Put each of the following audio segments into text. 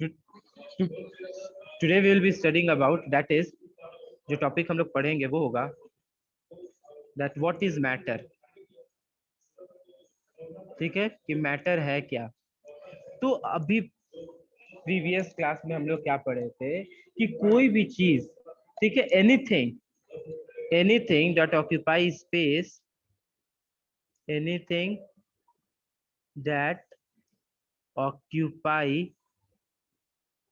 Today we will be studying about that is, जो topic हम लोग पढ़ेंगे वो होगा दैट व्हाट इज मैटर। ठीक है, कि मैटर है क्या। तो अभी प्रीवियस क्लास में हम लोग क्या पढ़े थे कि कोई भी चीज, ठीक है, anything that occupy space, anything that occupy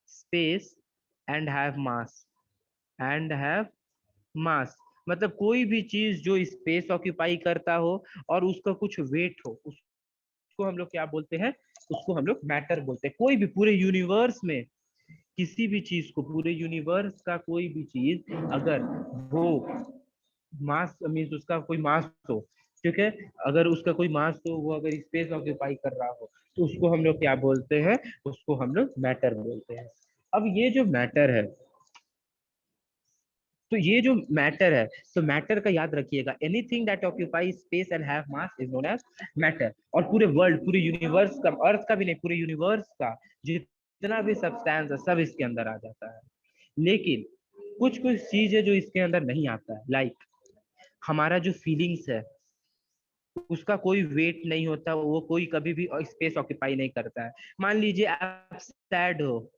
space and have mass, and have मास, मतलब कोई भी चीज जो स्पेस ऑक्यूपाई करता हो और उसका कुछ वेट हो, उसको हम लोग क्या बोलते हैं, उसको हम लोग मैटर बोलते हैं। कोई भी पूरे यूनिवर्स में किसी भी चीज को, पूरे यूनिवर्स का कोई भी चीज अगर वो मास मीन्स उसका कोई मास हो, ठीक है, अगर उसका कोई मास हो, वो अगर स्पेस ऑक्यूपाई कर रहा हो, तो उसको हम लोग क्या बोलते हैं, उसको हम लोग मैटर बोलते हैं। अब ये जो मैटर है, तो ये जो मैटर है, तो मैटर का याद रखिएगा, anything that occupy space and have mass is known as matter. और पूरे वर्ल्ड, पूरे यूनिवर्स का, अर्थ का भी नहीं, पूरे यूनिवर्स का जितना भी सब्सटेंस है सब इसके अंदर आ जाता है। लेकिन कुछ कुछ चीज है जो इसके अंदर नहीं आता है, लाइक हमारा जो फीलिंग्स है उसका कोई वेट नहीं होता, वो कोई कभी भी स्पेस ऑक्यूपाई नहीं करता है। मान लीजिए आप सैड हो,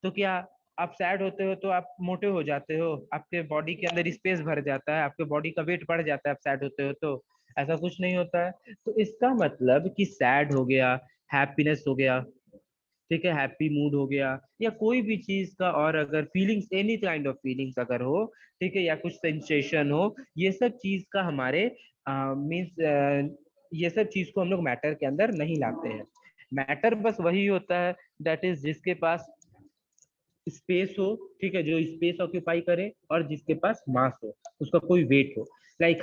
तो क्या आप सैड होते हो तो आप मोटे हो जाते हो, आपके बॉडी के अंदर स्पेस भर जाता है, आपके बॉडी का वेट बढ़ जाता है आप सैड होते हो तो? ऐसा कुछ नहीं होता है। तो इसका मतलब कि सैड हो गया, हैप्पीनेस हो गया, ठीक है, हैप्पी मूड हो गया, या कोई भी चीज का, और अगर feelings, any kind of feelings अगर हो, ठीक है, या कुछ सेंसेशन हो, ये सब चीज का हमारे मीन्स ये सब चीज को हम लोग मैटर के अंदर नहीं लाते हैं। मैटर बस वही होता है दैट इज जिसके पास स्पेस हो, ठीक है, जो स्पेस ऑक्यूपाई करे, और जिसके पास मास हो, उसका कोई वेट हो। लाइक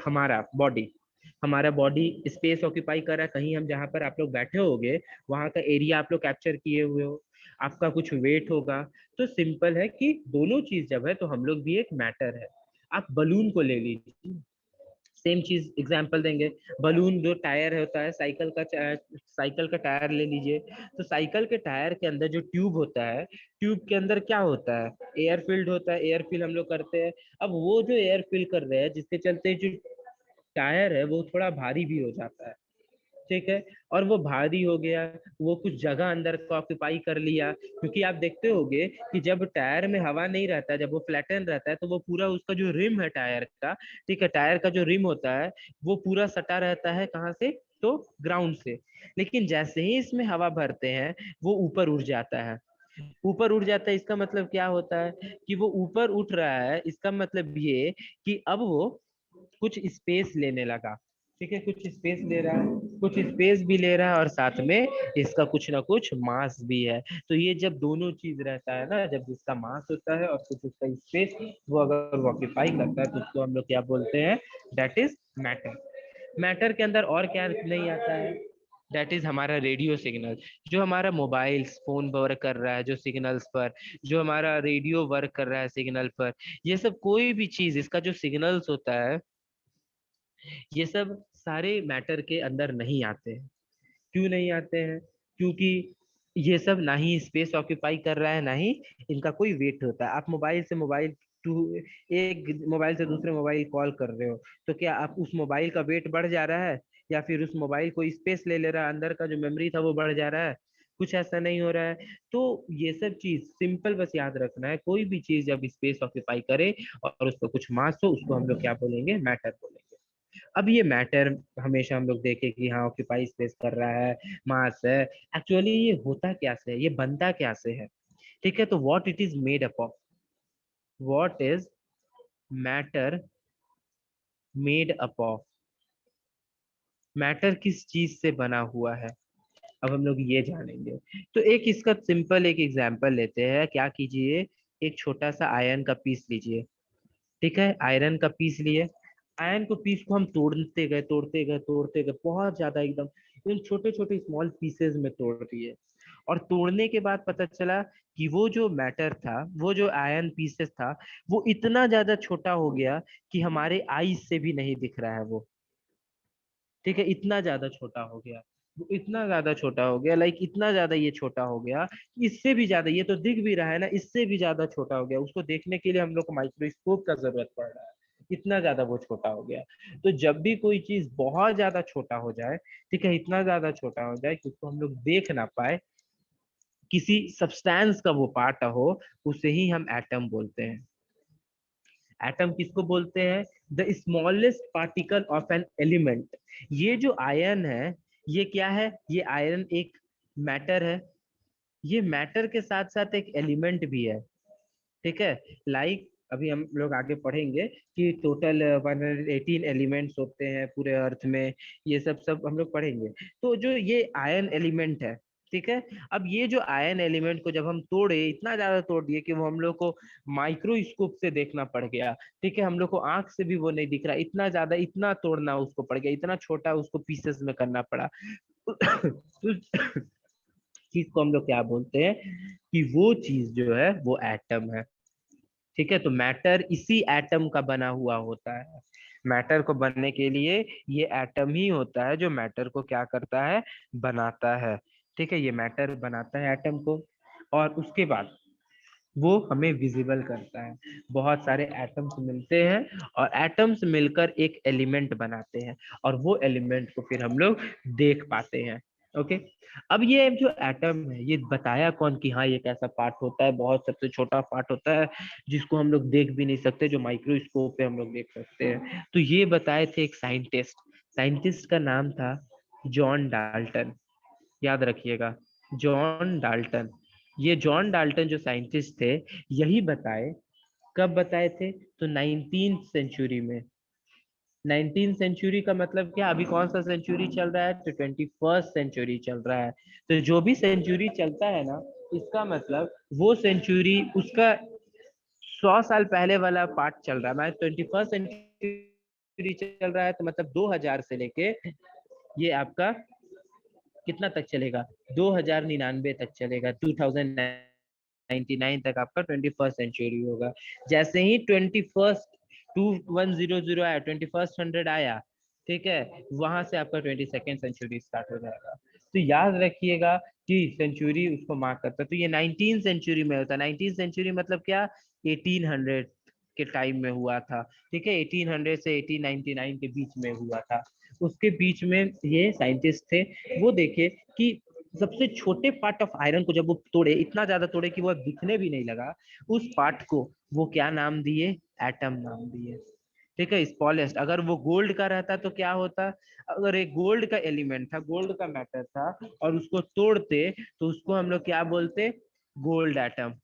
हमारा बॉडी स्पेस ऑक्यूपाई कर रहा है, कहीं हम जहां पर आप लोग बैठे होगे वहां का एरिया आप लोग कैप्चर किए हुए हो, आपका कुछ वेट होगा। तो सिंपल है कि दोनों चीज जब है तो हम लोग भी एक मैटर है। आप बलून को ले लीजिए, सेम चीज एग्जांपल देंगे। बलून जो टायर होता है, साइकिल का टायर ले लीजिए, तो साइकिल के टायर के अंदर जो ट्यूब होता है, ट्यूब के अंदर क्या होता है, एयर फील्ड होता है, एयर फील हम लोग करते हैं। अब वो जो एयर फील कर रहे हैं जिसके चलते जो टायर है वो थोड़ा भारी भी हो जाता है, ठीक है, और वो भारी हो गया, वो कुछ जगह अंदर को ऑक्यूपाई कर लिया, क्योंकि आप देखते होगे कि जब टायर में हवा नहीं रहता है, जब वो फ्लैटन रहता है, तो वो पूरा उसका जो रिम है टायर का, ठीक है, टायर का जो रिम होता है वो पूरा सटा रहता है कहाँ से, तो ग्राउंड से। लेकिन जैसे ही इसमें हवा भरते हैं वो ऊपर उड़ जाता है। ऊपर उड़ जाता है, इसका मतलब क्या होता है कि वो ऊपर उठ रहा है, इसका मतलब ये कि अब वो कुछ स्पेस लेने लगा, ठीक है, कुछ स्पेस ले रहा है, कुछ स्पेस भी ले रहा है, और साथ में इसका कुछ ना कुछ मास भी है। तो ये जब दोनों चीज रहता है ना, जब जिसका मास होता है और कुछ उसका स्पेस, वो अगर ऑक्यूपाई करता है तो उसको हम लोग क्या बोलते हैं, दैट इज मैटर। मैटर के अंदर और क्या नहीं आता है, दैट इज हमारा रेडियो सिग्नल। जो हमारा मोबाइल फोन वर्क कर रहा है जो सिग्नल्स पर, जो हमारा रेडियो वर्क कर रहा है सिग्नल पर, ये सब कोई भी चीज इसका जो सिग्नल्स होता है, ये सब सारे मैटर के अंदर नहीं आते हैं। क्यों नहीं आते हैं? क्योंकि ये सब ना ही स्पेस ऑक्यूपाई कर रहा है, ना ही इनका कोई वेट होता है। आप मोबाइल से मोबाइल टू एक मोबाइल से दूसरे मोबाइल कॉल कर रहे हो, तो क्या आप उस मोबाइल का वेट बढ़ जा रहा है, या फिर उस मोबाइल को स्पेस ले ले रहा है, अंदर का जो मेमोरी था वो बढ़ जा रहा है? कुछ ऐसा नहीं हो रहा है। तो ये सब चीज सिंपल बस याद रखना है, कोई भी चीज जब स्पेस ऑक्यूपाई करे और उसका कुछ मास हो, उसको हम लोग क्या बोलेंगे, मैटर बोलेंगे। अब ये मैटर हमेशा हम लोग देखे कि हाँ ऑक्यूपाई स्पेस कर रहा है, मास है, एक्चुअली ये होता क्या से है, ये बनता क्या से है, ठीक है। तो what it is made up of, what is matter made up of, matter किस चीज से बना हुआ है, अब हम लोग ये जानेंगे। तो एक इसका सिंपल एक एग्जांपल लेते हैं। क्या कीजिए, एक छोटा सा आयरन का पीस लीजिए, ठीक है, आयरन का पीस लिए, आयरन को पीस को हम तोड़ते गए तोड़ते गए तोड़ते गए, बहुत ज्यादा एकदम इन छोटे छोटे स्मॉल पीसेस में तोड़ दिए। और तोड़ने के बाद पता चला कि वो जो मैटर था, वो जो आयरन पीसेस था, वो इतना ज्यादा छोटा हो गया कि हमारे आईज से भी नहीं दिख रहा है वो, ठीक है, इतना ज्यादा छोटा हो गया। वो इतना ज्यादा छोटा हो गया, लाइक इतना ज्यादा ये छोटा हो गया, इससे भी ज्यादा, ये तो दिख भी रहा है ना, इससे भी ज्यादा छोटा हो गया, उसको देखने के लिए हम लोग को माइक्रोस्कोप का जरूरत पड़ रहा है, इतना ज्यादा वो छोटा हो गया। तो जब भी कोई चीज बहुत ज्यादा छोटा हो जाए, ठीक है, इतना ज्यादा छोटा हो जाए कि उसको हम लोग देख ना पाए, किसी सब्सटेंस का वो पार्ट हो, उसे ही हम एटम बोलते हैं। एटम किसको बोलते हैं? The smallest particle of an element. ये जो आयन है, ये क्या है? ये आयरन एक मैटर है, ये मैटर के साथ साथ एक एलिमेंट भी है, ठीक है। लाइक अभी हम लोग आगे पढ़ेंगे कि टोटल 118 एलिमेंट्स होते हैं पूरे अर्थ में, ये सब सब हम लोग पढ़ेंगे। तो जो ये आयन एलिमेंट है, ठीक है, अब ये जो आयन एलिमेंट को जब हम तोड़े, इतना ज्यादा तोड़ दिए कि वो हम लोग को माइक्रोस्कोप से देखना पड़ गया, ठीक है, हम लोग को आंख से भी वो नहीं दिख रहा, इतना ज्यादा, इतना तोड़ना उसको पड़ गया, इतना छोटा उसको पीसेस में करना पड़ा। तो चीज को हम लोग क्या बोलते हैं? कि वो चीज जो है वो एटम है, ठीक है। तो मैटर इसी एटम का बना हुआ होता है। मैटर को बनने के लिए ये एटम ही होता है जो मैटर को क्या करता है? बनाता है, ठीक है। ये मैटर बनाता है एटम को, और उसके बाद वो हमें विजिबल करता है। बहुत सारे एटम्स मिलते हैं और एटम्स मिलकर एक एलिमेंट बनाते हैं, और वो एलिमेंट को फिर हम लोग देख पाते हैं। ओके। अब ये जो एटम है, ये बताया कौन कि हाँ ये कैसा पार्ट होता है? बहुत सबसे छोटा पार्ट होता है जिसको हम लोग देख भी नहीं सकते, जो माइक्रोस्कोप पे हम लोग देख सकते हैं। तो ये बताए थे एक साइंटिस्ट, साइंटिस्ट का नाम था जॉन डाल्टन। याद रखिएगा, जॉन डाल्टन। ये जॉन डाल्टन जो साइंटिस्ट थे, यही बताए, कब बताए थे? तो 19th सेंचुरी में। 19th सेंचुरी का मतलब क्या? अभी कौन सा सेंचुरी चल रहा है? तो 21st सेंचुरी चल रहा है। तो जो भी सेंचुरी चलता है ना, इसका मतलब वो सेंचुरी उसका 100 साल पहले वाला पार्ट चल रहा है। मैं 21st सेंचुरी चल रहा है, तो मतलब 2000 से लेके ये आपका कितना तक चलेगा? 2099 तक चलेगा, 2099 तक आपका 21st सेंचुरी होगा। जैसे ही 2100 आया, 2100 आया, ठीक है, वहां से आपका 22nd सेंचुरी स्टार्ट हो जाएगा। तो याद रखिएगा कि सेंचुरी उसको मार्क करता है। तो ये 19 सेंचुरी में होता है। 19 सेंचुरी मतलब क्या? 1800 के टाइम में हुआ था, ठीक है, 1800 से 1899 के बीच में हुआ था। उसके बीच में ये साइंटिस्ट थे, वो देखे कि सबसे छोटे पार्ट ऑफ आयरन को जब वो तोड़े, इतना ज्यादा तोड़े कि वो दिखने भी नहीं लगा, उस पार्ट को वो क्या नाम दिए? एटम नाम दिए, ठीक है। स्मॉलेस्ट, अगर वो गोल्ड का रहता तो क्या होता? अगर एक गोल्ड का एलिमेंट था, गोल्ड का मैटर था, और उसको तोड़ते, तो उसको हम लोग क्या बोलते? Gold atom.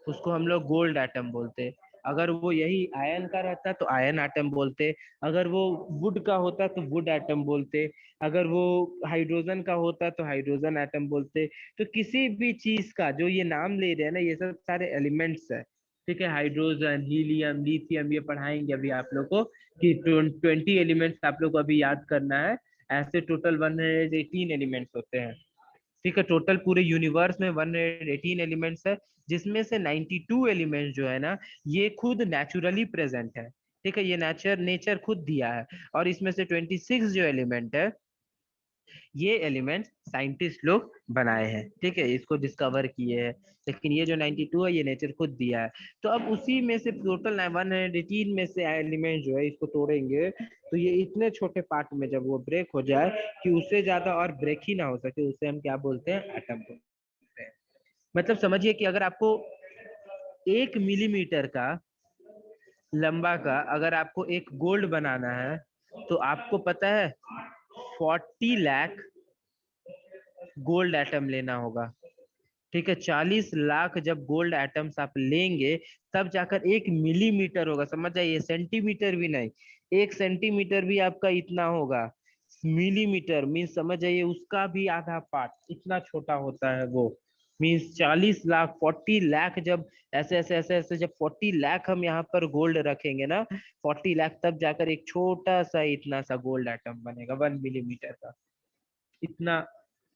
उसको हम लोग गोल्ड एटम बोलते। अगर वो यही आयन का रहता तो आयन एटम बोलते। अगर वो वुड का होता तो वुड एटम बोलते। अगर वो हाइड्रोजन का होता तो हाइड्रोजन एटम बोलते। तो किसी भी चीज का जो ये नाम ले रहे हैं ना, ये सब सारे एलिमेंट्स है, ठीक है। हाइड्रोजन, हीलियम, लिथियम, ये पढ़ाएंगे अभी आप लोग को कि 20 एलिमेंट्स आप लोग को अभी याद करना है। ऐसे टोटल 118 एलिमेंट्स होते हैं, ठीक है। टोटल पूरे यूनिवर्स में 118 एलिमेंट्स है, जिसमें से 92 एलिमेंट्स जो है ना, ये खुद नेचुरली प्रेजेंट है, ठीक है। ये नेचर नेचर खुद दिया है। और इसमें से 26 जो एलिमेंट है, ये एलिमेंट साइंटिस्ट लोग बनाए हैं, ठीक है, इसको डिस्कवर किए हैं। लेकिन ये जो 92 है, ये नेचर खुद दिया है। तो अब उसी में से टोटल 118 में से एलिमेंट जो है, इसको तोड़ेंगे तो ये इतने छोटे पार्ट में जब वो ब्रेक हो जाए कि उससे ज्यादा और ब्रेक ही ना हो सके, उसे हम क्या बोलते हैं? एटम बोलते हैं। मतलब समझिए कि अगर आपको 1 मिलीमीटर का लंबा का अगर आपको एक गोल्ड बनाना है, तो आपको पता है 40 लाख गोल्ड एटम लेना होगा, ठीक है। 40 लाख जब गोल्ड एटम्स आप लेंगे, तब जाकर 1 मिलीमीटर होगा। समझ जाइए, सेंटीमीटर भी नहीं, 1 सेंटीमीटर भी आपका इतना होगा। मिलीमीटर मीन्स समझ जाइए उसका भी आधा पार्ट, इतना छोटा होता है वो। मीन्स 40 लाख, 40 लाख, जब ऐसे ऐसे ऐसे ऐसे जब 40 लाख हम यहाँ पर गोल्ड रखेंगे ना, 40 लाख, तब जाकर एक छोटा सा इतना सा गोल्ड एटम बनेगा, 1 मिलीमीटर का। इतना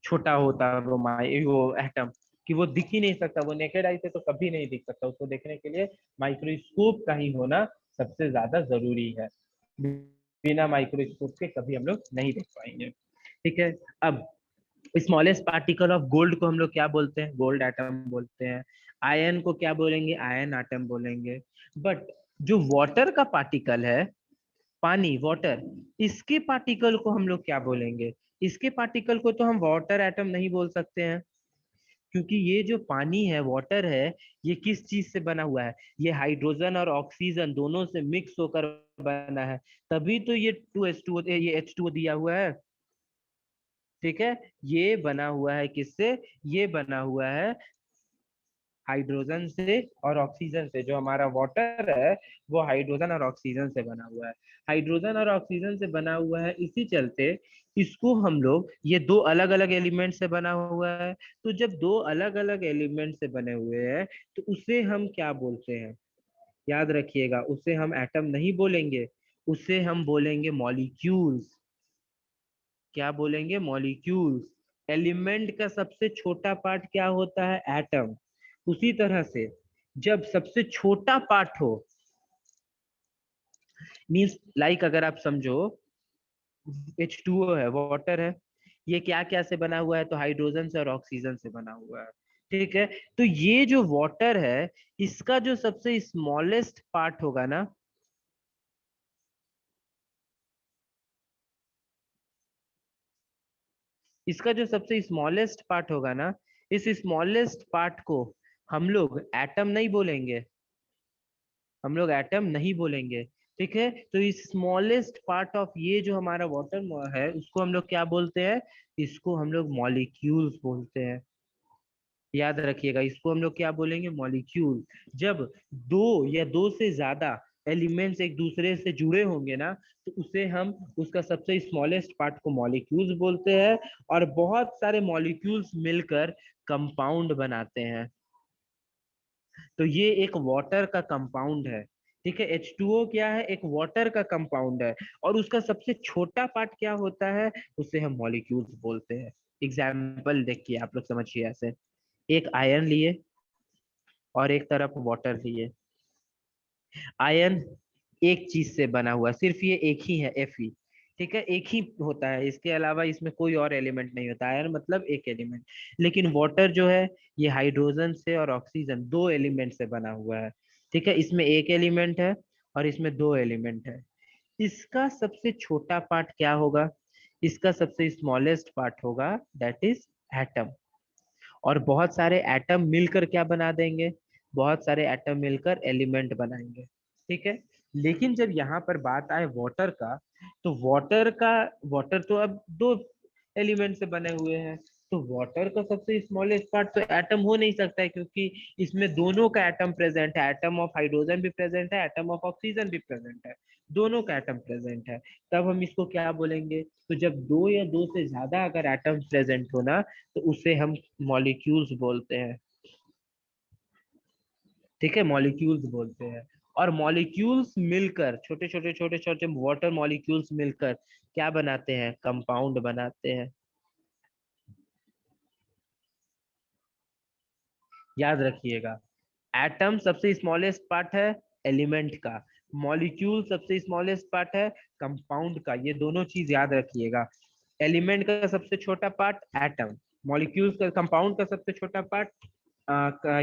छोटा होता है वो एटम, कि वो दिख ही नहीं सकता। वो नेकेड आई से तो कभी नहीं दिख सकता, उसको देखने के लिए माइक्रोस्कोप का ही होना सबसे ज्यादा जरूरी है। बिना माइक्रोस्कोप के कभी हम लोग नहीं देख पाएंगे। ठीक है। अब स्मॉलेस्ट पार्टिकल ऑफ गोल्ड को हम लोग क्या बोलते हैं? गोल्ड एटम बोलते हैं। आयन को क्या बोलेंगे? आयन एटम बोलेंगे। बट जो वाटर का पार्टिकल है, पानी, वाटर, इसके पार्टिकल को हम लोग क्या बोलेंगे? इसके पार्टिकल को तो हम वाटर एटम नहीं बोल सकते हैं, क्योंकि ये जो पानी है, वाटर है, ये किस चीज से बना हुआ है? ये हाइड्रोजन और ऑक्सीजन दोनों से मिक्स होकर बना है, तभी तो ये 2H2, ये H2O दिया हुआ है। ठीक है। ये बना हुआ है किससे? ये बना हुआ है हाइड्रोजन से और ऑक्सीजन से। जो हमारा वाटर है वो हाइड्रोजन और ऑक्सीजन से बना हुआ है। हाइड्रोजन और ऑक्सीजन से बना हुआ है, इसी चलते इसको हम लोग, ये दो अलग अलग एलिमेंट से बना हुआ है, तो जब दो अलग अलग एलिमेंट से बने हुए हैं तो उसे हम क्या बोलते हैं? याद रखिएगा, उसे हम एटम नहीं बोलेंगे, उसे हम बोलेंगे मॉलिक्यूल्स। क्या बोलेंगे? मॉलिक्यूल्स। एलिमेंट का सबसे छोटा पार्ट क्या होता है? एटम। उसी तरह से जब सबसे छोटा पार्ट हो, मीन्स लाइक अगर आप समझो H2O है, वाटर है, ये क्या क्या से बना हुआ है? तो हाइड्रोजन से और ऑक्सीजन से बना हुआ है। ठीक है। तो ये जो वाटर है, इसका जो सबसे स्मॉलेस्ट पार्ट होगा ना, इसका जो सबसे स्मॉलेस्ट पार्ट होगा ना, इस स्मॉलेस्ट पार्ट को हम लोग एटम नहीं बोलेंगे, हम लोग एटम नहीं बोलेंगे। ठीक है। तो इस स्मॉलेस्ट पार्ट ऑफ ये जो हमारा वाटर है, उसको हम लोग क्या बोलते हैं? इसको हम लोग मॉलिक्यूल्स बोलते हैं। याद रखिएगा, इसको हम लोग क्या बोलेंगे? मॉलिक्यूल। जब दो या दो से ज्यादा एलिमेंट्स एक दूसरे से जुड़े होंगे ना, तो उसे हम, उसका सबसे स्मॉलेस्ट पार्ट को मॉलिक्यूल्स बोलते हैं। और बहुत सारे मॉलिक्यूल्स मिलकर कंपाउंड बनाते हैं। तो ये एक वाटर का कंपाउंड है। ठीक है। H2O क्या है? एक वाटर का कंपाउंड है। और उसका सबसे छोटा पार्ट क्या होता है? उसे हम मॉलिक्यूल्स बोलते हैं। एग्जाम्पल देखिए, आप लोग समझिए ऐसे, एक आयन लिए और एक तरफ वाटर लिए। आयन एक चीज से बना हुआ है, सिर्फ ये एक ही है, Fe। ठीक है, एक ही होता है, इसके अलावा इसमें कोई और एलिमेंट नहीं होता। आयन मतलब एक एलिमेंट। लेकिन वाटर जो है, ये हाइड्रोजन से और ऑक्सीजन दो एलिमेंट से बना हुआ है। ठीक है, इसमें एक एलिमेंट है और इसमें दो एलिमेंट है। इसका सबसे छोटा पार्ट क्या होगा? इसका सबसे स्मॉलेस्ट पार्ट होगा, दैट इज एटम। और बहुत सारे एटम मिलकर क्या बना देंगे? बहुत सारे एटम मिलकर एलिमेंट बनाएंगे। ठीक है। लेकिन जब यहाँ पर बात आए वाटर का, तो वाटर तो अब दो एलिमेंट से बने हुए हैं। तो वाटर का सबसे स्मॉलेस्ट पार्ट तो एटम हो नहीं सकता है, क्योंकि इसमें दोनों का एटम प्रेजेंट है। एटम ऑफ हाइड्रोजन भी प्रेजेंट है, एटम ऑफ ऑक्सीजन भी प्रेजेंट है, दोनों का एटम प्रेजेंट है। तब हम इसको क्या बोलेंगे? तो जब दो या दो से ज्यादा अगर एटम प्रेजेंट हो ना, तो उसे हम मॉलिक्यूल्स बोलते हैं। ठीक है, मॉलिक्यूल्स बोलते हैं। और मॉलिक्यूल्स मिलकर, छोटे छोटे छोटे छोटे वाटर मॉलिक्यूल्स मिलकर क्या बनाते हैं? कंपाउंड बनाते हैं। याद रखिएगा, एटम सबसे स्मॉलेस्ट पार्ट है एलिमेंट का, मॉलिक्यूल सबसे स्मॉलेस्ट पार्ट है कंपाउंड का। ये दोनों चीज याद रखिएगा। एलिमेंट का सबसे छोटा पार्ट एटम, मॉलिक्यूल्स का, कंपाउंड का सबसे छोटा पार्ट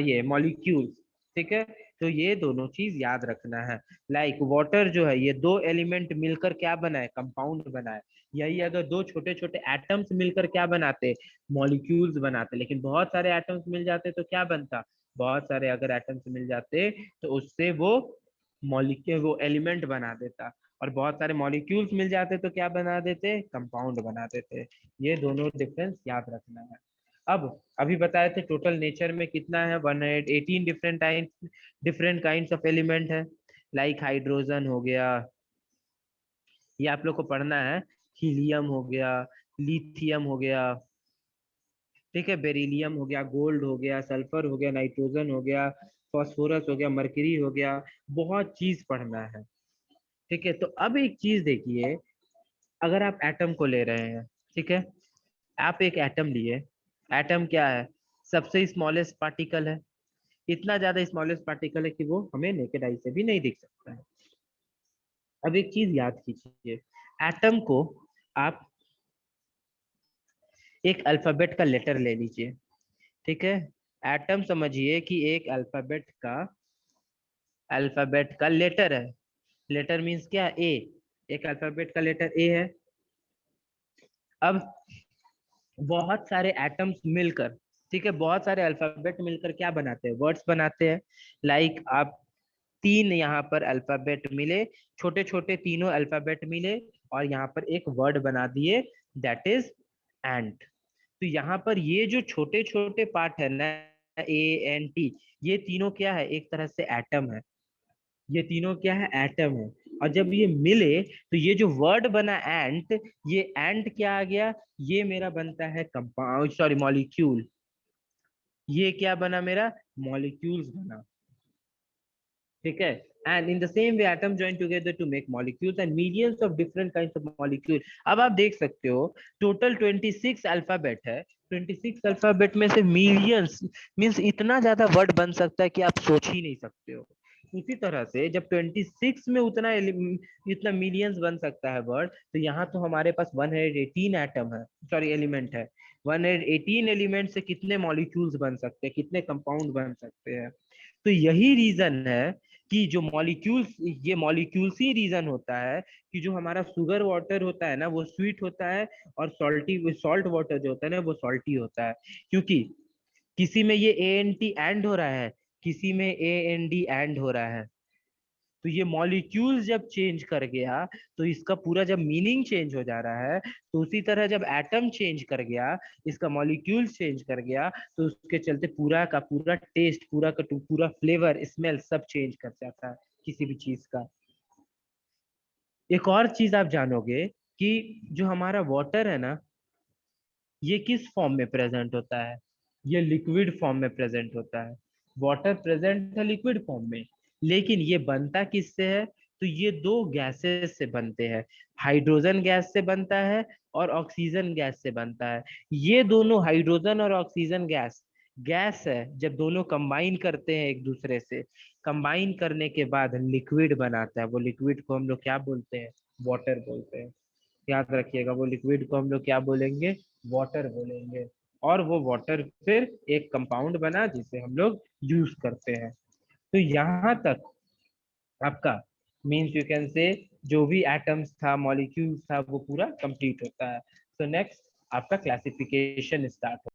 ये मॉलिक्यूल्स। ठीक है। तो ये दोनों चीज याद रखना है। लाइक वाटर जो है, ये दो एलिमेंट मिलकर क्या बनाए? कंपाउंड बनाए। यही अगर दो छोटे छोटे एटम्स मिलकर क्या बनाते? मॉलिक्यूल्स बनाते। लेकिन बहुत सारे एटम्स मिल जाते तो क्या बनता? बहुत सारे अगर एटम्स मिल जाते तो उससे वो मॉलिक्यूल, वो एलिमेंट बना देता। और बहुत सारे मॉलिक्यूल्स मिल जाते तो क्या बना देते? कंपाउंड बना देते। ये दोनों डिफरेंस याद रखना है। अब अभी बताए थे टोटल नेचर में कितना है? 118 डिफरेंट काइंड्स ऑफ एलिमेंट है। लाइक हाइड्रोजन हो गया, ये आप लोग को पढ़ना है। हीलियम हो गया, लिथियम हो गया, ठीक है, बेरिलियम हो गया, गोल्ड हो गया, सल्फर हो गया, नाइट्रोजन हो गया, फास्फोरस हो गया, मरकरी हो गया। बहुत चीज पढ़ना है। ठीक है। तो अब एक चीज देखिए, अगर आप एटम को ले रहे हैं, ठीक है, आप एक एटम लिए। एटम क्या है? सबसे स्मॉलेस्ट पार्टिकल है। इतना ज्यादा स्मॉलेस्ट पार्टिकल है कि वो हमें नेकेड आई से भी नहीं दिख सकता है। अब एक चीज याद कीजिए, एटम को आप एक अल्फाबेट का लेटर ले लीजिए, ठीक है। एटम समझिए कि एक अल्फाबेट का लेटर है। लेटर मीन्स क्या? ए। एक अल्फाबेट का लेटर ए है। अब बहुत सारे एटम्स मिलकर, ठीक है, बहुत सारे अल्फाबेट मिलकर क्या बनाते हैं? वर्ड्स बनाते हैं। लाइक आप तीन यहाँ पर अल्फाबेट मिले, छोटे छोटे तीनों अल्फाबेट मिले और यहाँ पर एक वर्ड बना दिए, दैट इज एंट। तो यहाँ पर ये जो छोटे छोटे पार्ट है ना, ए एन टी, ये तीनों क्या है? एक तरह से एटम है। ये तीनों क्या है? एटम है। और जब ये मिले तो ये जो वर्ड बना एंट, ये एंट क्या आ गया? ये मेरा बनता है कंपाउंड, सॉरी मॉलिक्यूल। ये क्या बना मेरा? मॉलिक्यूल्स बना, ठीक है। And in the same way atom join together to make molecules and millions of different kinds of molecule. अब आप देख सकते हो टोटल 26 अल्फाबेट है। 26 अल्फाबेट में से मिलियंस मींस इतना ज्यादा वर्ड बन सकता है कि आप सोच ही नहीं सकते हो। उसी तरह से जब 26 में इतना मिलियंस बन सकता है वर्ड, तो यहाँ तो हमारे पास 118 एटम है, सॉरी एलिमेंट है। 118 एलिमेंट से कितने मॉलिक्यूल्स बन सकते हैं, कितने कंपाउंड बन सकते हैं? तो यही रीजन है कि जो मॉलिक्यूल्स, ये मॉलिक्यूल्स ही रीजन होता है कि जो हमारा शुगर वाटर होता है ना वो स्वीट होता है, और सॉल्ट वाटर जो होता है ना वो सॉल्टी होता है। क्योंकि किसी में ये ए एन टी एंड हो रहा है, किसी में ए एन डी एंड हो रहा है। तो ये मॉलिक्यूल जब चेंज कर गया तो इसका पूरा जब मीनिंग चेंज हो जा रहा है, तो उसी तरह जब एटम चेंज कर गया, इसका मॉलिक्यूल चेंज कर गया, तो उसके चलते पूरा का पूरा टेस्ट, पूरा का पूरा फ्लेवर, स्मेल सब चेंज कर जाता है किसी भी चीज का। एक और चीज आप जानोगे कि जो हमारा वाटर है ना, ये किस फॉर्म में प्रेजेंट होता है? ये लिक्विड फॉर्म में प्रेजेंट होता है। वाटर प्रेजेंट है लिक्विड फॉर्म में, लेकिन ये बनता किससे है? तो ये दो गैसेस से बनते हैं। हाइड्रोजन गैस से बनता है और ऑक्सीजन गैस से बनता है। ये दोनों हाइड्रोजन और ऑक्सीजन गैस गैस है, जब दोनों कंबाइन करते हैं एक दूसरे से, कंबाइन करने के बाद लिक्विड बनाता है। वो लिक्विड को हम लोग क्या बोलते हैं? वाटर बोलते हैं। याद रखिएगा, वो लिक्विड को हम लोग क्या बोलेंगे? वाटर बोलेंगे। और वो वाटर फिर एक कंपाउंड बना जिसे हम लोग यूज करते हैं। तो यहाँ तक आपका मीन्स यू कैन से जो भी एटम्स था, मॉलिक्यूल्स था, वो पूरा कंप्लीट होता है। तो नेक्स्ट आपका क्लासिफिकेशन स्टार्ट